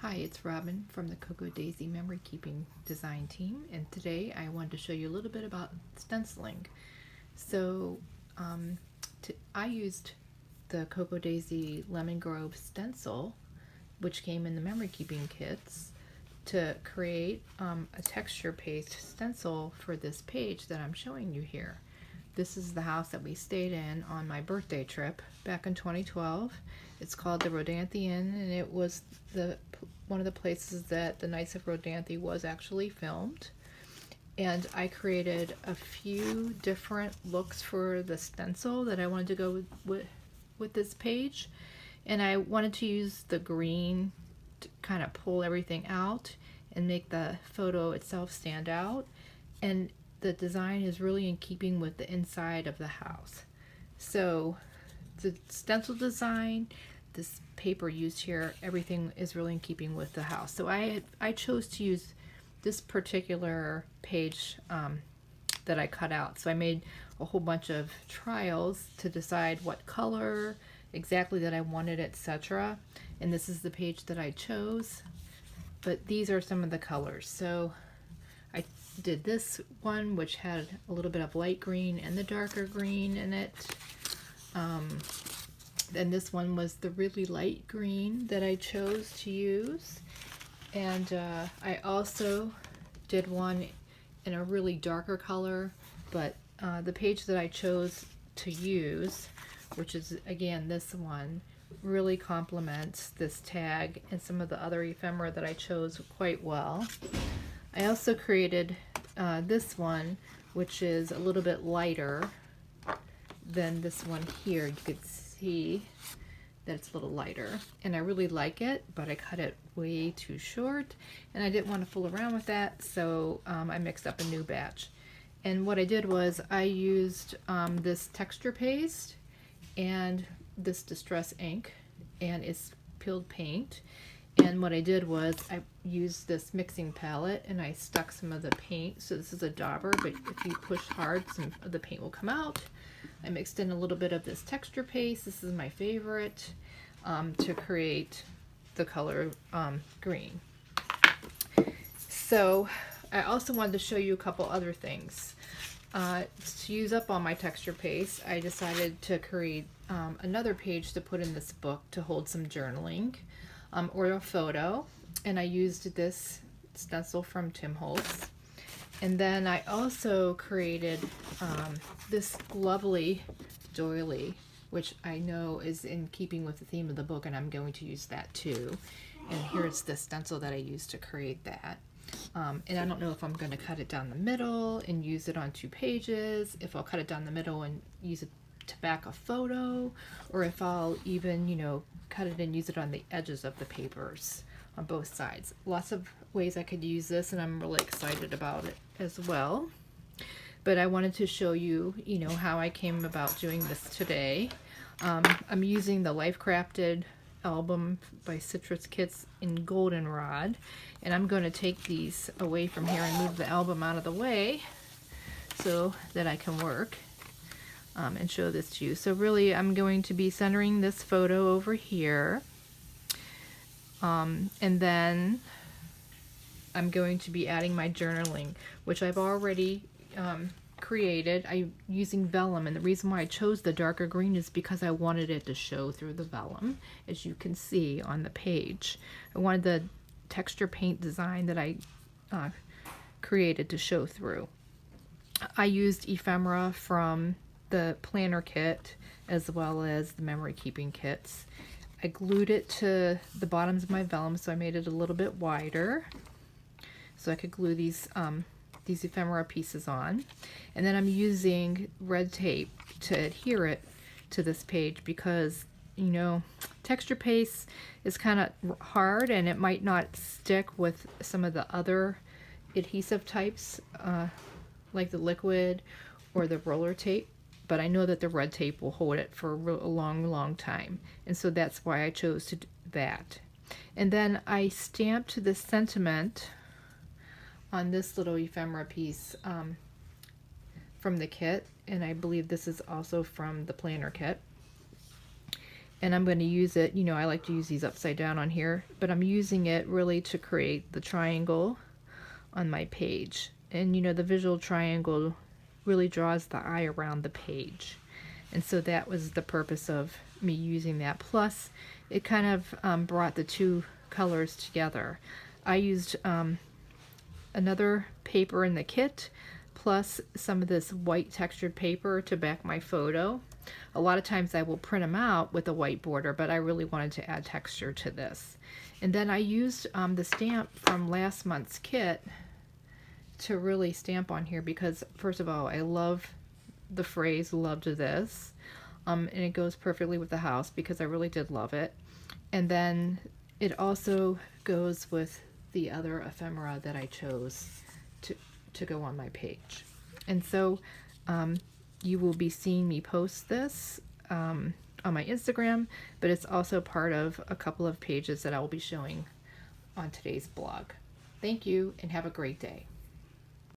Hi, it's Robin from the Cocoa Daisy Memory Keeping Design Team, and today I wanted to show you a little bit about stenciling. So I used the Cocoa Daisy Lemon Grove stencil, which came in the memory keeping kits, to create a texture paste stencil for this page that I'm showing you here. This is the house that we stayed in on my birthday trip back in 2012. It's called the Rodanthe Inn, and it was one of the places that The Knights of Rodanthe was actually filmed. And I created a few different looks for the stencil that I wanted to go with this page. And I wanted to use the green to kind of pull everything out and make the photo itself stand out. And the design is really in keeping with the inside of the house. So the stencil design, this paper used here, everything is really in keeping with the house. So I chose to use this particular page that I cut out. So I made a whole bunch of trials to decide what color exactly that I wanted, etc. And this is the page that I chose. But these are some of the colors. So I did this one, which had a little bit of light green and the darker green in it. And this one was the really light green that I chose to use. And I also did one in a really darker color, but the page that I chose to use, which is again this one, really complements this tag and some of the other ephemera that I chose quite well. I also created this one, which is a little bit lighter than this one here. You could see that it's a little lighter, and I really like it, but I cut it way too short, and I didn't want to fool around with that, so I mixed up a new batch. And what I did was I used this texture paste and this distress ink, and it's peeled paint. And what I did was I used this mixing palette and I stuck some of the paint. So this is a dauber, but if you push hard, some of the paint will come out. I mixed in a little bit of this texture paste. This is my favorite to create the color green. So I also wanted to show you a couple other things. To use up all my texture paste, I decided to create another page to put in this book to hold some journaling. Or a photo, and I used this stencil from Tim Holtz. And then I also created this lovely doily, which I know is in keeping with the theme of the book, and I'm going to use that too. And here's the stencil that I used to create that. And I don't know if I'm going to cut it down the middle and use it on 2 pages, if I'll cut it down the middle and use it to back a photo, or if I'll even, cut it and use it on the edges of the papers on both sides. Lots of ways I could use this, and I'm really excited about it as well. But I wanted to show you, how I came about doing this today. I'm using the Life Crafted album by Citrus Kits in Goldenrod, and I'm going to take these away from here and move the album out of the way so that I can work. And show this to you. So really I'm going to be centering this photo over here, and then I'm going to be adding my journaling, which I've already created. I'm using vellum, and the reason why I chose the darker green is because I wanted it to show through the vellum, as you can see on the page. I wanted the texture paint design that I created to show through. I used ephemera from the planner kit as well as the memory keeping kits. I glued it to the bottoms of my vellum, so I made it a little bit wider so I could glue these ephemera pieces on. And then I'm using red tape to adhere it to this page because texture paste is kind of hard and it might not stick with some of the other adhesive types like the liquid or the roller tape. But I know that the red tape will hold it for a long time, and so that's why I chose to do that. And then I stamped the sentiment on this little ephemera piece from the kit, and I believe this is also from the planner kit. and I'm going to use it, you know, I like to use these upside down on here, but I'm using it really to create the triangle on my page. And you know, the visual triangle really draws the eye around the page. And so that was the purpose of me using that. Plus, it kind of brought the two colors together. I used another paper in the kit, plus some of this white textured paper to back my photo. A lot of times I will print them out with a white border, but I really wanted to add texture to this. And then I used the stamp from last month's kit to really stamp on here because, first of all, I love the phrase "loved this," and it goes perfectly with the house because I really did love it. And then it also goes with the other ephemera that I chose to go on my page. And so you will be seeing me post this on my Instagram, but it's also part of a couple of pages that I will be showing on today's blog. Thank you and have a great day.